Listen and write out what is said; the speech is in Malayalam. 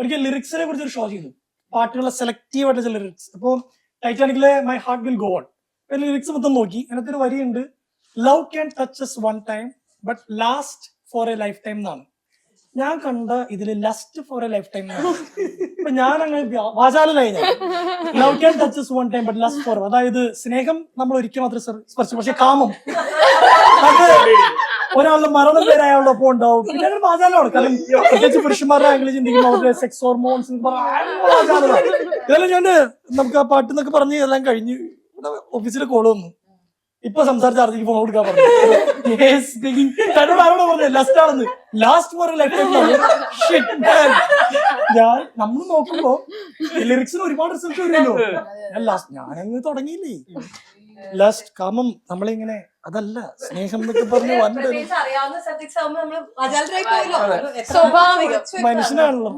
ഒരിക്കൽ ലിറിക്സിനെ കുറിച്ച് ഒരു ഷോ ചെയ്തു, പാട്ടുകളെ സെലക്റ്റീവ് ആയിട്ട് ചില ലിറിക്സ്. അപ്പോൾ ടൈറ്റാനിക്കിലെ my heart will go on lyrics മൊത്തം നോക്കി, അതിനകത്തൊരു വരിയുണ്ട്, love can touch us one time but last for a lifetime എന്നാണ്. ഞാൻ കണ്ട ഇതില് lust for a lifetime എന്നാണ്. അപ്പൊ ഞാൻ അങ്ങനെ വാചാലനായി. ഞാൻ love can touch us one time but last for, അതായത് സ്നേഹം നമ്മൾ ഒരിക്കൽ മാത്രമേ സ്പർശിച്ചു, പക്ഷെ കാമം അത് ഒരാളുടെ മരണം വരെ അയാളുടെ ഒപ്പം ഉണ്ടാവും. പിന്നെ അങ്ങനെ വാചാലമാണ്, കാരണം പ്രത്യേകിച്ച് പുരുഷന്മാരുടെ ആംഗിൾ ചിന്തിക്കുമ്പോൾ അവരുടെ സെക്സ് ഹോർമോൺസ് ഇതെല്ലാം. ഞാൻ നമുക്ക് ആ പാട്ട് എന്നൊക്കെ പറഞ്ഞ് എല്ലാം കഴിഞ്ഞ് ഓഫീസിലെ കോള് വന്നു. ഇപ്പൊ സംസാരിച്ച ആർജിക്ക് ഫോൺ കൊടുക്കാൻ പറഞ്ഞു. പറഞ്ഞു ലാസ്റ്റ് ആണെന്ന്, ലാസ്റ്റ് ഫോർ ലൈഫ് ടൈം. ഞാൻ നമ്മൾ നോക്കുമ്പോ ലിറിക്സിന് ഒരുപാട് റിസൾട്ട് വരുമല്ലോ. ഞാനങ്ങ് തുടങ്ങിയില്ലേ ലാസ്റ്റ് കാമം നമ്മളിങ്ങനെ, അതല്ല സ്നേഹം എന്നൊക്കെ പറഞ്ഞ് സ്വാഭാവികം മനുഷ്യനാണല്ലോ.